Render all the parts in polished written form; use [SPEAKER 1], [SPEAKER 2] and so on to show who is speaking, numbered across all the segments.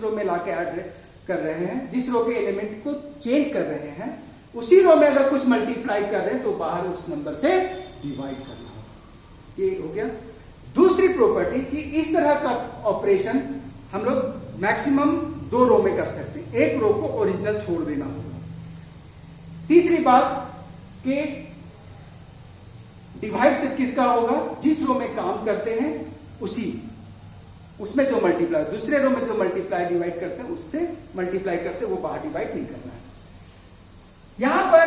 [SPEAKER 1] रो में लाके ऐड कर रहे हैं, जिस रो के एलिमेंट को चेंज कर रहे हैं, उसी रो में अगर कुछ मल्टीप्लाई कर रहे हैं तो बाहर उस नंबर से डिवाइड करना होगा। ये हो गया। दूसरी प्रॉपर्टी कि इस तरह का ऑपरेशन हम लोग मैक्सिमम 2 रो में कर सकते हैं, एक रो को ओरिजिनल छोड़ देना होगा। तीसरी बात कि डिवाइड सिर्फ किसका होगा, जिस रो में काम करते हैं उसमें जो मल्टीप्लाई, दूसरे रो में जो मल्टीप्लाई डिवाइड करते हैं उससे मल्टीप्लाई करते हैं, वो बाहर डिवाइड नहीं करना है। यहां पर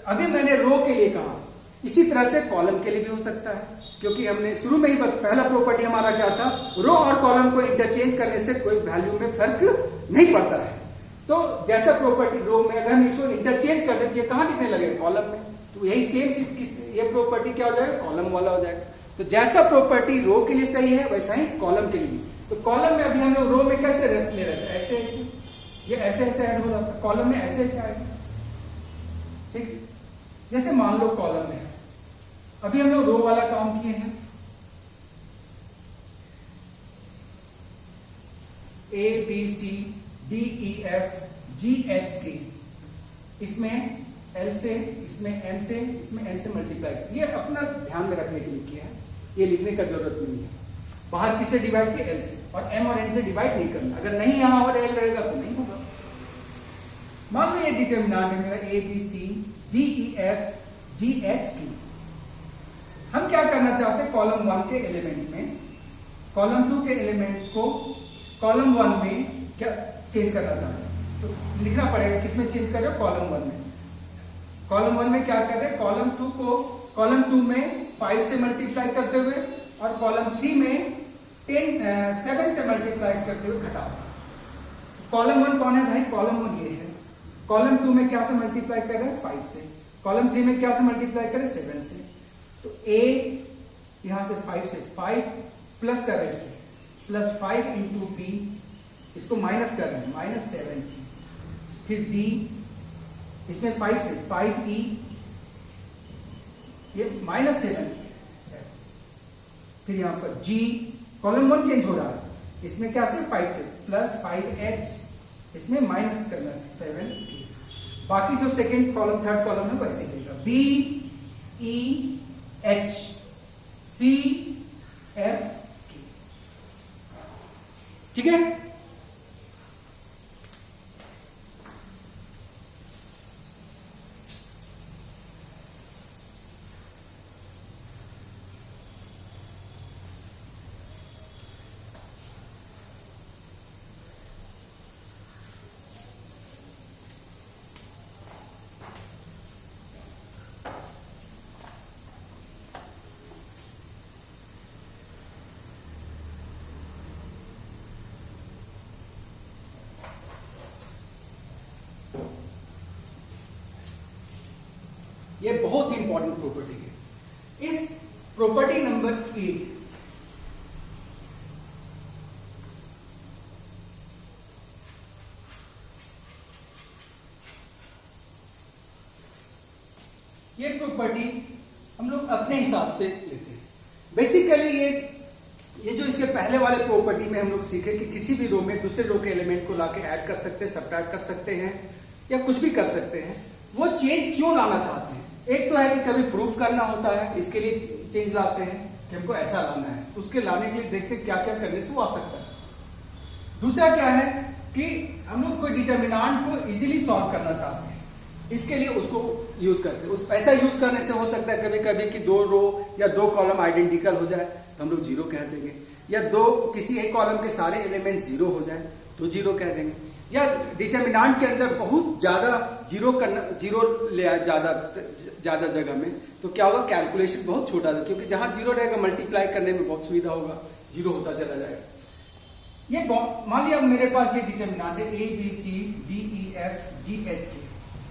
[SPEAKER 1] अभी मैंने रो के लिए कहा, इसी तरह से कॉलम के लिए भी हो सकता है, क्योंकि हमने शुरू में ही पहला प्रॉपर्टी हमारा क्या था, रो और कॉलम को इंटरचेंज करने से कोई वैल्यू में फर्क नहीं पड़ता है। तो जैसा प्रॉपर्टी रो में अगर हम इसको इंटरचेंज कर देती है, कहां दिखने लगे, कॉलम में, तो यही सेम चीज ये प्रॉपर्टी क्या हो जाएगा, कॉलम वाला हो जाएगा। तो जैसा प्रॉपर्टी रो के लिए सही है वैसा ही कॉलम के लिए भी। तो कॉलम में अभी हम लोग रो में कैसे ले रहे थे, ऐसे ऐसे, ये ऐसे ऐसे ऐड हो रहा था, कॉलम में ऐसे ऐसे आएगा। ठीक, जैसे मान लो कॉलम में अभी हम लोग रो वाला काम किए हैं, A B C D E F G H K, इसमें L से, इसमें M से, इसमें N से मल्टीप्लाई, ये अपना ध्यान में रखने के लिए किया है, ये लिखने का जरूरत नहीं है। बाहर किसे डिवाइड किया, L से, और M और N से डिवाइड नहीं करना, अगर नहीं यहां और L रहेगा तो नहीं होगा। मान लो ये डिटर्मिनेंट है मेरा A B C D E F G H K। हम क्या करना चाहते हैं, कॉलम 1 के एलिमेंट में कॉलम 2 के एलिमेंट को कॉलम 1 में क्या चेंज करना चाहते हैं, तो लिखना पड़ेगा किसमें चेंज कर रहे हो, कॉलम 1 में। कॉलम 1 में क्या कर रहे हैं, कॉलम 2 को कॉलम 2 में 5 से मल्टीप्लाई करते हुए और कॉलम 3 में 7 से मल्टीप्लाई करते हुए घटाओ। कॉलम 1 कौन है भाई, कॉलम 1 ये है। कॉलम 2 में क्या से मल्टीप्लाई कर रहे हैं, 5 से। कॉलम 3 में क्या से मल्टीप्लाई कर रहे हैं, 7 से। तो A यहां से 5 से 5 प्लस कर रहे हैं, प्लस 5 इंटू B, इसको माइनस कर रहे हैं, -7C। फिर D, इसमें 5 से 5E, ये -7। फिर यहां पर G, कॉलम 1 चेंज हो रहा है, इसमें क्या से 5 से, प्लस 5H, इसमें माइनस करना 7। बाकी जो सेकेंड कॉलम, थर्ड कॉलम है वैसे रहेगा, B E H C F K। ठीक है, ये बहुत ही इंपॉर्टेंट प्रॉपर्टी है। इस प्रॉपर्टी नंबर 8 ये प्रॉपर्टी हम लोग अपने हिसाब से लेते हैं। बेसिकली ये जो इसके पहले वाले प्रॉपर्टी में हम लोग सीखे कि किसी भी रो में दूसरे रो के एलिमेंट को लाके ऐड कर सकते हैं, सब्ट्रैक्ट कर सकते हैं या कुछ भी कर सकते हैं। वो चेंज क्यों लाना चाहते हैं, एक तो है कि कभी प्रूफ करना होता है, इसके लिए चेंज लाते हैं कि हमको ऐसा लाना है, तो उसके लाने के लिए देखते हैं क्या क्या करने से वो आ सकता है। दूसरा क्या है कि हम लोग कोई डिटर्मिनेंट को इजीली सॉल्व करना चाहते हैं, इसके लिए उसको यूज करते हैं। उस ऐसा यूज करने से हो सकता है कभी कभी कि 2 रो या 2 कॉलम आइडेंटिकल हो जाए तो हम लोग 0 कह देंगे, या किसी एक कॉलम के सारे एलिमेंट 0 हो जाए तो 0 कह देंगे, या डिटर्मिनेंट के अंदर बहुत ज्यादा जीरो ले आए ज्यादा जगह में, तो क्या होगा, कैलकुलेशन बहुत छोटा था, क्योंकि जहां 0 रहेगा मल्टीप्लाई करने में बहुत सुविधा होगा, 0 होता चला जाएगा। ये मान लिया मेरे पास ये डिटर्मिनेंट है A B C D E F G H K,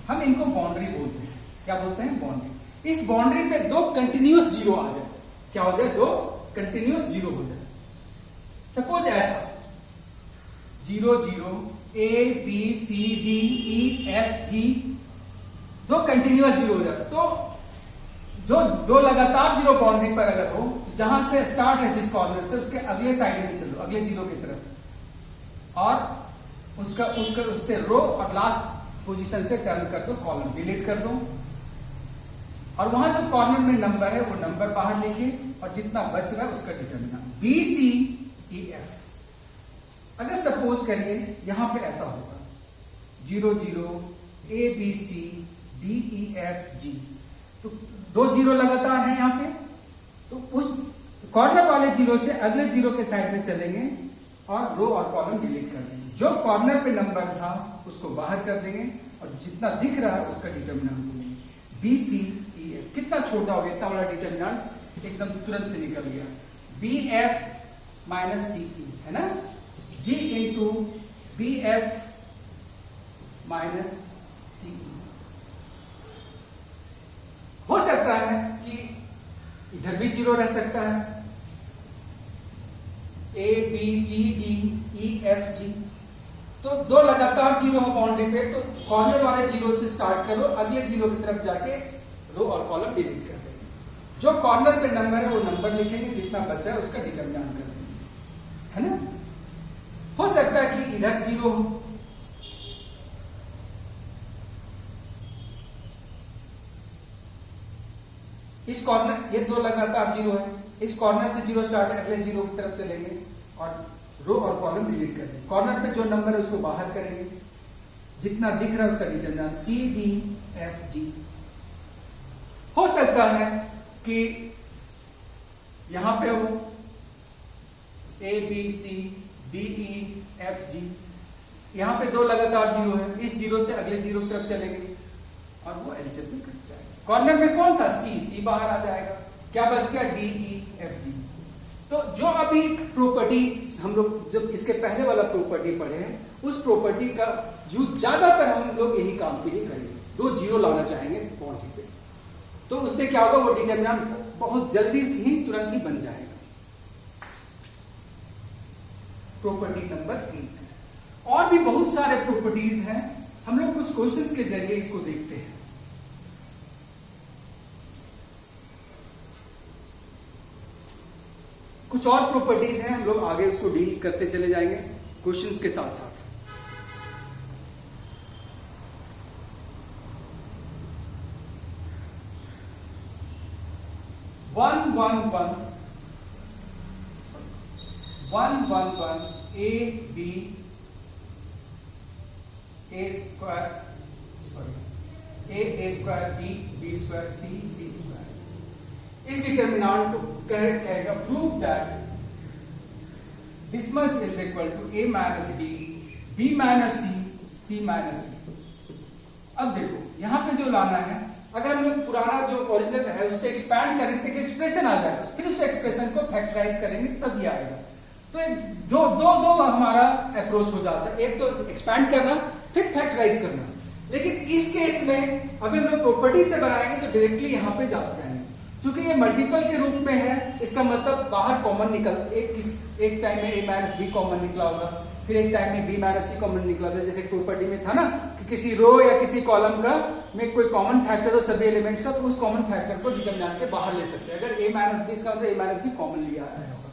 [SPEAKER 1] हम इनको बाउंड्री बोलते हैं। क्या बोलते हैं, बाउंड्री। इस बाउंड्री पे 2 कंटिन्यूअस 0 आ जाए, क्या हो जाए, 2 कंटिन्यूअस 0 हो जाए। सपोज ऐसा 0 0 A B C D E F G, 2 continuous 0 हो जाए, तो जो 2 लगातार 0 बाउंड्री पर अगर हो, तो जहां से स्टार्ट है जिस कॉर्नर से, उसके अगले साइड में चलो, अगले 0 की तरफ। और उससे रो और लास्ट पोजीशन से टर्न कर दो, कॉलम डिलीट कर दो, और वहां जो कॉर्नर में नंबर है वो नंबर बाहर लिखिए और जितना बच रहा है उसका determinant B C E F. अगर सपोज करिए यहां पे ऐसा होगा 0 0 A B C D E F G, तो 2 0 लगातार है यहां पे, तो उस कॉर्नर वाले जीरो से अगले जीरो के साइड में चलेंगे और रो और कॉलम डिलीट कर देंगे। जो कॉर्नर पे नंबर था उसको बाहर कर देंगे और जितना दिख रहा है उसका determinant B C E F. कितना छोटा हो गया, इतना बड़ा डिटर्मिनेंट एकदम तुरंत से निकल गया, बी एफ माइनस सी ई है ना, जी इंटू बी एफ माइनस सी ई। हो सकता है कि इधर भी जीरो रह सकता है, A B C D E F G, तो 2 लगातार जीरो हो बाउंड्री पे, तो कॉर्नर वाले जीरो से स्टार्ट करो, अगले जीरो की तरफ जाके रो और कॉलम डिलीट कर देंगे। जो कॉर्नर पे नंबर है वो नंबर लिखेंगे, जितना बचा है उसका डिटर्मिनेंट कर देंगे, है ना। हो सकता है कि इधर जीरो हो, इस कॉर्नर, ये 2 लगातार जीरो है, इस कॉर्नर से जीरो स्टार्ट है, अगले जीरो की तरफ चलेंगे और रो और कॉलम डिलीट कर देंगे। कॉर्नर पे जो नंबर है उसको बाहर करेंगे, जितना दिख रहा है उसका determinant C D F G. हो सकता है कि यहां पे हो A B C D E F G, यहां पे 2 लगातार जीरो है, इस जीरो से अगले जीरो की तरफ चलेंगे और वो एलसीएम में कट जाएगा। कॉर्नर में कौन था, सी, सी बाहर आ जाएगा, क्या बच गया, डी ई एफ जी। तो जो अभी प्रॉपर्टी हम लोग जब इसके पहले वाला प्रॉपर्टी पढ़े हैं, उस प्रॉपर्टी का यूज ज्यादातर हम लोग यही काम के लिए करेंगे, 2 जीरो लाना चाहेंगे बाउंड्री पे, तो उससे क्या होगा, वो डिटर्मिनेंट बहुत जल्दी ही तुरंत ही बन जाएगा। Property number 3। और भी बहुत सारे प्रॉपर्टीज हैं, हम लोग कुछ क्वेश्चंस के जरिए इसको देखते हैं। कुछ और प्रॉपर्टीज हैं, हम लोग आगे उसको डील करते चले जाएंगे क्वेश्चंस के साथ साथ। One a b A square a square b b square c c square. इस डिटर्मिनेंट को कहेगा prove that this much is equal to a minus b b minus c c minus c. अब देखो यहां पे जो लाना है, अगर हम लोग पुराना जो ओरिजिनल है उससे एक्सपैंड करें तो एक्सप्रेशन आ जाएगा, फिर उस एक्सप्रेशन को फैक्टराइज करेंगे तब ये आएगा। तो दो हमारा अप्रोच हो जाता है, एक तो एक्सपैंड करना फिर फैक्टराइज करना। लेकिन इस केस में अभी हम लोग प्रॉपर्टी से बनाएंगे तो डायरेक्टली यहां पे जाते हैं, क्योंकि ये मल्टीपल के रूप में है, इसका मतलब बाहर कॉमन निकल, एक टाइम में ए माइनस बी कॉमन निकला होगा, फिर एक टाइम में बी माइनस सी कॉमन निकला था। जैसे प्रॉपर्टी में था ना कि किसी रो या किसी कॉलम का में कोई कॉमन फैक्टर हो सभी एलिमेंट्स का, तो उस कॉमन फैक्टर को डिटर्मिनेंट के बाहर ले सकते हैं। अगर ए माइनस बी, इसका मतलब ए माइनस बी कॉमन लिया है होगा,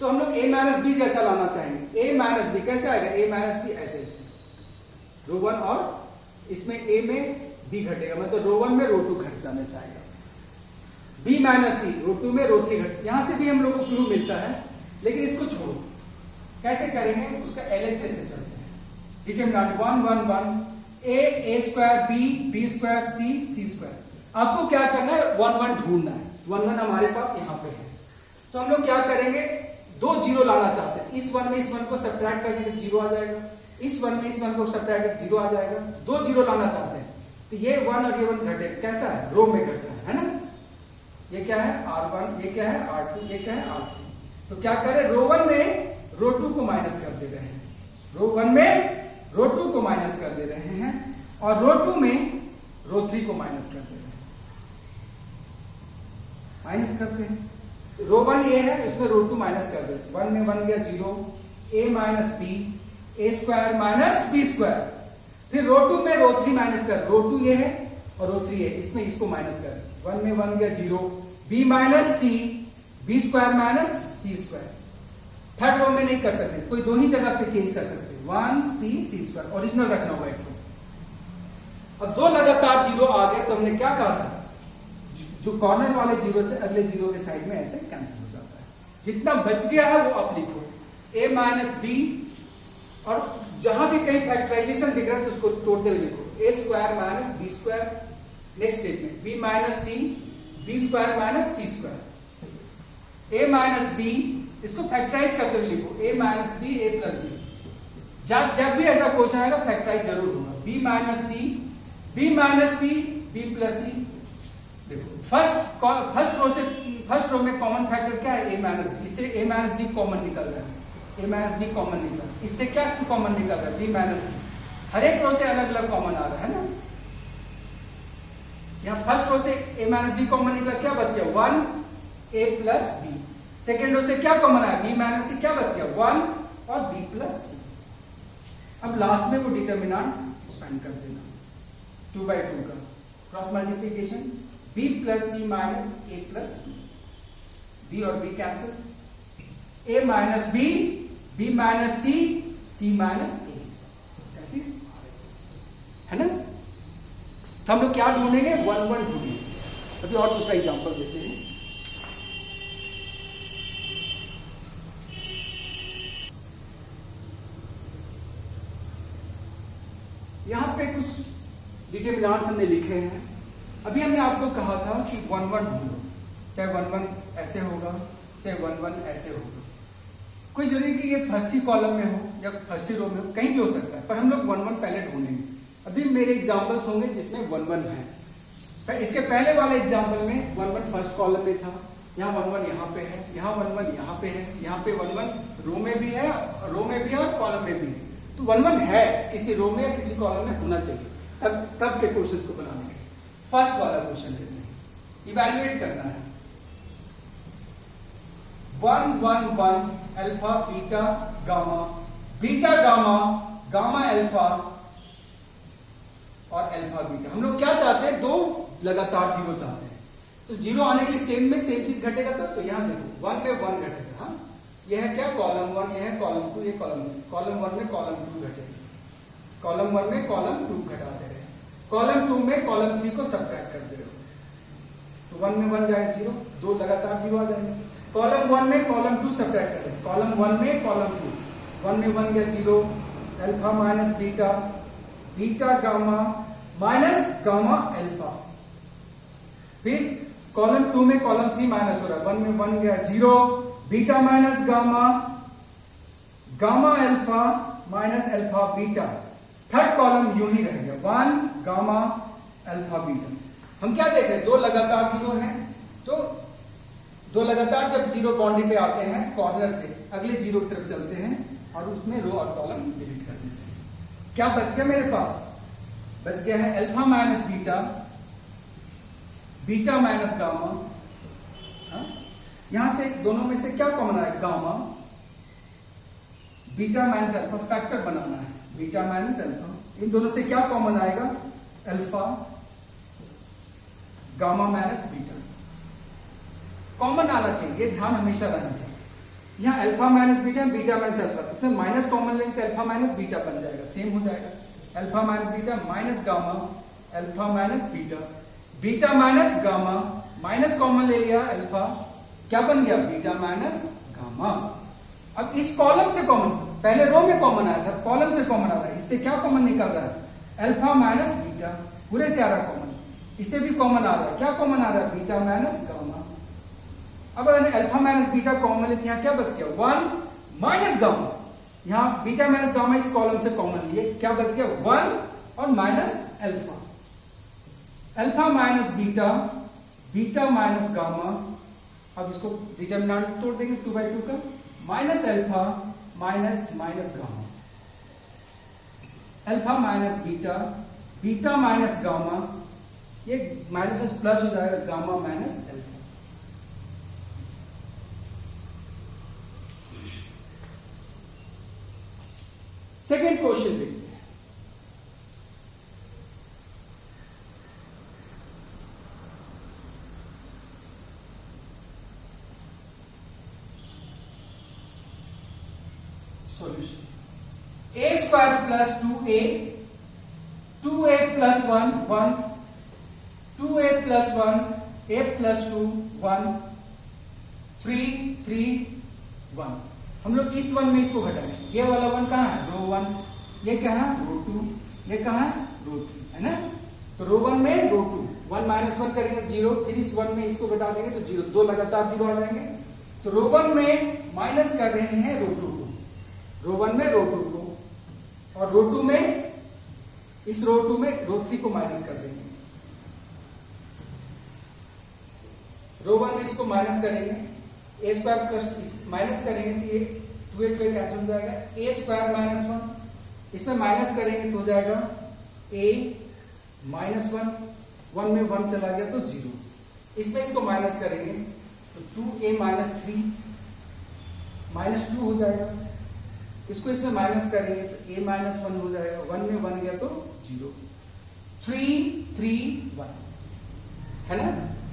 [SPEAKER 1] तो हम लोग ए माइनस बी जैसा लाना चाहेंगे। ए माइनस बी कैसे आएगा, ए माइनस बी ऐसे रो 1 और इसमें ए में बी घटेगा, मतलब रो 1 में रो 2 घट जाने से आएगा। बी माइनस सी रो 2 में रो 3 घट, यहां से भी हम लोग को क्लू मिलता है, लेकिन इसको छोड़ो, कैसे करेंगे उसका एलएचएस से चलते हैं। Determinant 1 1 1 A square b b square c c square. आपको क्या करना है, 1 1 ढूंढना है। 1 1 हमारे पास यहां पे है, तो हम लोग क्या करेंगे, 2 जीरो लाना चाहते हैं। इस 1 में इस 1 को सब्ट्रैक्ट करने के 0 आ जाएगा, इस 1 में इस 1 को सब्ट्रैक्ट करके 0 आ जाएगा। 2 जीरो लाना चाहते हैं, तो ये 1 और ये 1 घटे, कैसा है, रो में घट रहा है ना। ये क्या है R1, ये क्या है R2, ये क्या है R3। तो क्या करें, रो 1 में रो 2 को माइनस कर दे रहे हैं, रो 1 में रो 2 को माइनस कर दे रहे हैं, और रो 2 में रो 3 को माइनस कर दे रहे हैं। माइनस करते हैं, रो 1 ये है, इसमें रो 2 माइनस कर देते, 1 में 1 गया 0, a minus B A square minus B square. फिर रो 2 में रो 3 माइनस कर, रो 2 ये है और रो 3 है, इसमें इसको माइनस कर, 1 में 1 गया 0, b minus C B square minus सी स्क्वायर। थर्ड रो में नहीं कर सकते, कोई दो ही जगह पे चेंज कर सकते, 1c ओरिजिनल रखना होगा एक रो। अब दो लगातार जीरो आ गए तो हमने क्या कहा था, जो कॉर्नर वाले जीरो से अगले जीरो के साइड में ऐसे कैंसिल हो जाता है। जितना बच गया है वो आप लिखो, a माइनस बी, और जहां भी कहीं फैक्टराइजेशन दिख रहा है तो उसको तोड़ते हुए लिखो, a square minus B square. Next statement b minus C, B square minus C square, a minus B, इसको फैक्टराइज करते हुए लिखो, a minus B a plus B. जब भी ऐसा क्वेश्चन आएगा फैक्टराइज जरूर होगा, b minus C, b minus C, b plus C. देखो फर्स्ट रो में कॉमन फैक्टर क्या है, a माइनस बी, इससे a माइनस बी कॉमन निकल रहा है, a माइनस बी कॉमन निकल रहा है, इससे क्या कॉमन निकल रहा है, b माइनस सी। हर एक रो से अलग अलग कॉमन आ रहा है ना। यहाँ फर्स्ट रो से a माइनस बी कॉमन निकला, क्या बच गया 1 a plus B. Second row से क्या कॉमन आया, b माइनस सी, क्या बच गया 1 और b प्लस सी। अब लास्ट में वो डिटर्मिनेंट फाइंड कर देना, 2/2 का cross multiplication, b plus C minus a plus b और b cancel, a minus b, b minus c, c minus a, that is RHS, है ना। तो हम लोग क्या ढूंढेंगे, 1 1 ढूंढेंगे। अभी और दूसरा एग्जांपल देते हैं। यहां पे कुछ डिटरमिनेंट्स हमने लिखे हैं। अभी हमने आपको कहा था कि 1 1 ढूंढो, चाहे 1 1 ऐसे होगा, चाहे 1 1 ऐसे होगा। कोई जरूरी कि ये फर्स्ट ही कॉलम में हो या फर्स्ट ही रो में हो, कहीं भी हो सकता है, पर हम लोग 1 1 पहले ढूंढेंगे। अभी मेरे एग्जांपल्स होंगे जिसमें 1 1 है। इसके पहले वाले एग्जांपल में 1 1 फर्स्ट कॉलम में था, यहाँ 1 1 यहाँ पे है, यहाँ 1 1 यहाँ पे है, यहाँ पे 1 1 रो में भी है, रो में भी है और कॉलम में भी है। तो 1 1 है किसी रो में या किसी कॉलम में होना चाहिए तब के क्वेश्चंस को बनाने के। फर्स्ट वाला क्वेश्चन लेते हैं, इवैल्यूएट करना है। 1 1 1 alpha beta gamma, beta gamma, gamma alpha और अल्फा बीटा। हम लोग क्या चाहते हैं, दो लगातार जीरो चाहते हैं। तो जीरो आने के लिए सेम में सेम चीज घटेगा तब। तो यहां देखो 1 में 1 घटेगा, हाँ यह है क्या कॉलम 1, यह है कॉलम 2, ये कॉलम 1 में कॉलम 2 घटेगा, कॉलम 1 में कॉलम 2 घटाते रहे, कॉलम 2 में कॉलम 3 को सब्ट्रैक्ट कर दे रहे हो। तो 1 में 1 जाएगा जीरो, दो लगातार जीरो आ जाएंगे। कॉलम 1 में कॉलम 2 सब्ट्रैक्ट करें, कॉलम 1 में कॉलम 2, 1 में 1 गया zero, alpha minus beta, beta gamma minus gamma alpha. फिर कॉलम 2 में कॉलम 3 माइनस हो रहा है, 1 में 1 गया zero, beta minus gamma, gamma alpha minus alpha beta. Third column यूं ही रहेगा, 1 गामा अल्फा बीटा। हम क्या देख रहे हैं, दो लगातार जीरो हैं, तो दो लगातार जब जीरो बाउंड्री पे आते हैं कॉर्नर से अगले जीरो की तरफ चलते हैं और उसमें रो और कॉलम डिलीट कर देते हैं। क्या बच गया मेरे पास, बच गया है alpha minus beta, beta minus gamma. यहां से दोनों में से क्या कॉमन आएगा, gamma, beta minus alpha, factor बनाना है, बीटा माइनस अल्फा। इन दोनों से क्या कॉमन आएगा, alpha, gamma minus beta. Common आना चाहिए, ध्यान हमेशा रहना चाहिए। यहां alpha minus beta, beta minus alpha, इसमें माइनस कॉमन लेंगे तो अल्फा माइनस बीटा बन जाएगा, सेम हो जाएगा। Alpha minus beta minus gamma, alpha minus beta, beta minus gamma, minus common ले लिया अल्फा, क्या बन गया, बीटा माइनस गामा। अब इस कॉलम से कॉमन, पहले रो में कॉमन आया था, कॉलम से कॉमन आ रहा है, इससे क्या कॉमन निकल रहा है, अल्फा माइनस बीटा, पूरे से आ रहा है कॉमन, इससे भी कॉमन आ रहा है, क्या कॉमन आ रहा है, बीटा माइनस गामा। अब अगर अल्फा माइनस बीटा कॉमन लेते हैं, क्या बच गया, 1 माइनस गामा। यहां बीटा माइनस गामा इस कॉलम से कॉमन लिए, क्या बच गया, 1 और minus alpha, alpha minus beta, beta minus gamma. अब इसको डिटरमिनेंट तोड़ देंगे 2/2 का, minus alpha minus minus gamma, alpha minus beta, beta minus gamma, ये माइनस प्लस हो जाएगा, gamma minus alpha. Second question देखते हैं। Plus 2a, 2a plus 1 1, 2a plus 1, a plus 2 1, 3 3 1। हम लोग इस 1 में इसको घटाएंगे। ये वाला 1 कहाँ है? रो 1, ये कहाँ? रो 2, ये कहाँ? रो 3, है ना। तो रो 1 में रो 2, 1 माइनस 1 करेंगे 0, फिर इस 1 में इसको घटा देंगे तो 0, दो लगातार 0 आ जाएंगे। तो रो 1 में माइनस कर रहे हैं रो 2 को, रो 1 में रो 2 को, और रो 2 में, इस रो 2 में रो 3 को माइनस कर देंगे। रो 1 में इसको माइनस करेंगे, ए स्क्वायर प्लस माइनस करेंगे तो ये 2a 2a कैंसिल हो जाएगा, ए स्क्वायर माइनस 1, इसमें माइनस करेंगे तो हो जाएगा a माइनस 1, 1 में 1 चला गया तो 0, इसमें इसको माइनस करेंगे तो 2a माइनस 3 माइनस 2 हो जाएगा, इसको इसमें माइनस करेंगे तो a माइनस 1 हो जाएगा, 1 में 1 गया तो 0, 3 3 1, है ना।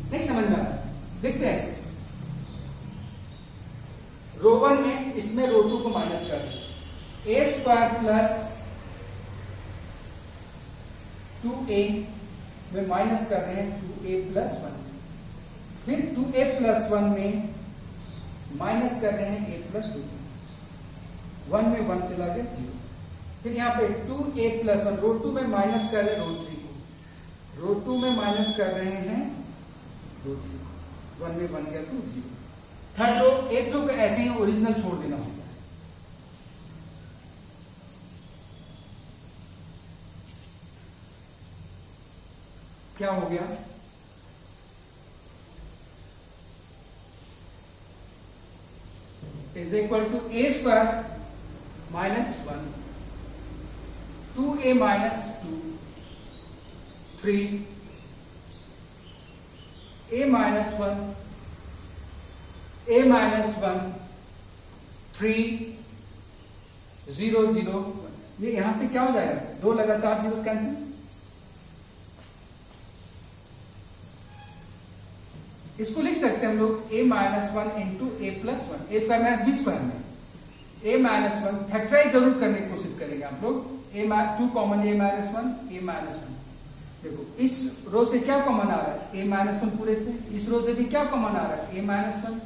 [SPEAKER 1] नहीं समझ में आया? देखते हैं ऐसे, रो 1 में इसमें रो 2 को माइनस कर दें, a स्क्वायर प्लस 2a में माइनस कर रहे हैं 2a प्लस 1, फिर 2a प्लस 1 में माइनस कर रहे हैं a प्लस 2, 1 में 1 चला गया 0, फिर यहाँ पे 2a प्लस 1, रो 2 में माइनस कर रहे हैं रो 3 को, रो 2 में माइनस कर रहे हैं रो 3 को, 1 में 1 गया तो 0। थर्ड रो, एक रो को ऐसे ही ओरिजिनल छोड़ देना होता है। क्या हो गया? Is equal to a square minus 1, 2a minus 2, 3 a minus 1, a minus 1, 3 0 0। ये यहां से क्या हो जाएगा? दो लगातार 0 कैंसिल, इसको लिख सकते हैं हम लोग a minus 1 into A plus 1, A square minus B square में a माइनस 1 फैक्टराइज जरूर करने की कोशिश करेंगे आप लोग। a 2 common, a minus 1, a minus 1। देखो इस रो से क्या कॉमन आ रहा है? a माइनस 1 पूरे से, इस रो से भी क्या कॉमन आ रहा है? a minus 1।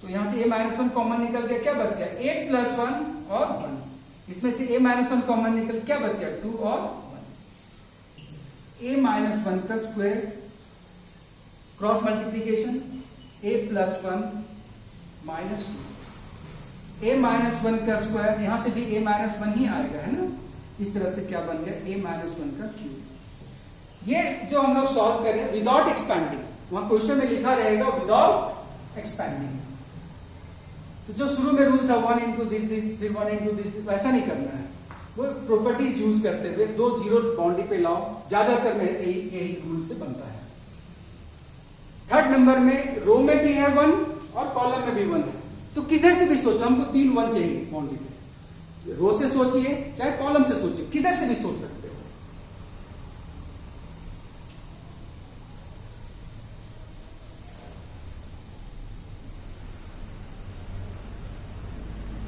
[SPEAKER 1] तो यहां से a माइनस 1 कॉमन निकल गया, क्या बच गया? a प्लस 1 और 1। इसमें से a माइनस 1 कॉमन निकल, क्या बच गया? 2 और 1। a माइनस 1 का square, cross multiplication, a plus 1 minus 2, a minus 1 का स्क्वायर, यहां से भी a माइनस 1 ही आएगा, है ना। इस तरह से क्या बन गया? a माइनस 1 का क्यूब। ये जो हम लोग सॉल्व कर रहे हैं विदाउट एक्सपैंडिंग, वहां क्वेश्चन में लिखा रहेगा विदाउट एक्सपैंडिंग। तो जो शुरू में रूल था 1 इंटू दिस दिस, फिर 1 इंटू दिस, वैसा नहीं करना है। वो प्रॉपर्टीज यूज करते हुए दो जीरो बाउंड्री पे लाओ, ज्यादातर में यही रूल से बनता है। थर्ड नंबर में रो में भी है 1 और कॉलम में भी 1 है, तो किधर से भी सोचो, हमको 3 1 चाहिए बाउंड्री पे। रो से सोचिए चाहे कॉलम से सोचिए, किधर से भी सोच सकते हो।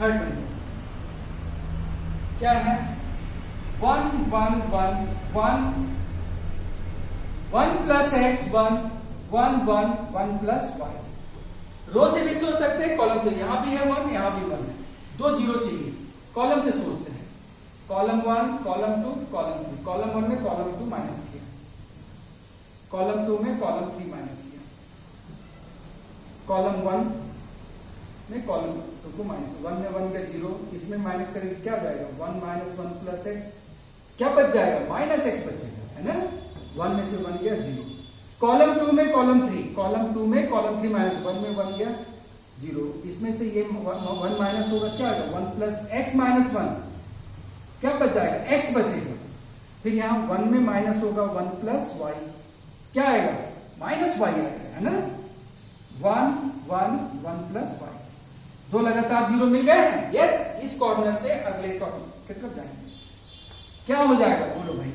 [SPEAKER 1] थर्ड नंबर क्या है? 1 1 1 1 1 प्लस एक्स 1 1 1 1 प्लस वाई। रो से भी सोच सकते हैं, कॉलम से। यहां भी है 1, यहां भी 1 है, दो जीरो चाहिए। कॉलम से सोचते हैं, कॉलम 1 कॉलम 2 कॉलम 3, कॉलम 1 में कॉलम 2 माइनस किया, कॉलम 2 में कॉलम 3 माइनस किया, कॉलम 1 में कॉलम 2 को माइनस, 1 में 1 का 0, इसमें माइनस करेंगे क्या आ जाएगा? 1 माइनस 1 प्लस एक्स, क्या बच जाएगा? माइनस एक्स बचेगा, है ना। 1 में से 1 गया 0। कॉलम 2 में कॉलम 3, कॉलम 2 में कॉलम 3 माइनस, 1 में 1 गया 0, इसमें से ये 1 माइनस होगा, क्या आएगा? 1 प्लस एक्स माइनस 1, क्या बच जाएगा? एक्स बचेगा। फिर यहां 1 में माइनस होगा 1 प्लस वाई, क्या आएगा? माइनस वाई आएगा, है ना। 1 1 1 प्लस वाई, दो लगातार 0 मिल गए हैं। यस, इस कॉर्नर से अगले कॉर्नर की तरफ जाएंगे, क्या हो जाएगा? बोलो भाई।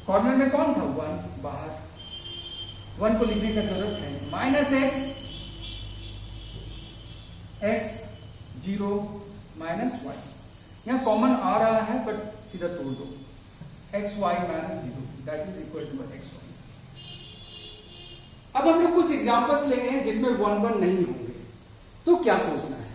[SPEAKER 1] कॉर्नर में कौन था? 1 बाहर, 1 को लिखने का जरूरत है। Minus x x 0 minus y, यहाँ कॉमन आ रहा है बट सीधा तोड़ दो, x y minus 0 that is equal to x y. अब हम लोग कुछ एग्जांपल्स लेंगे जिसमें 1 1 नहीं होंगे, तो क्या सोचना है,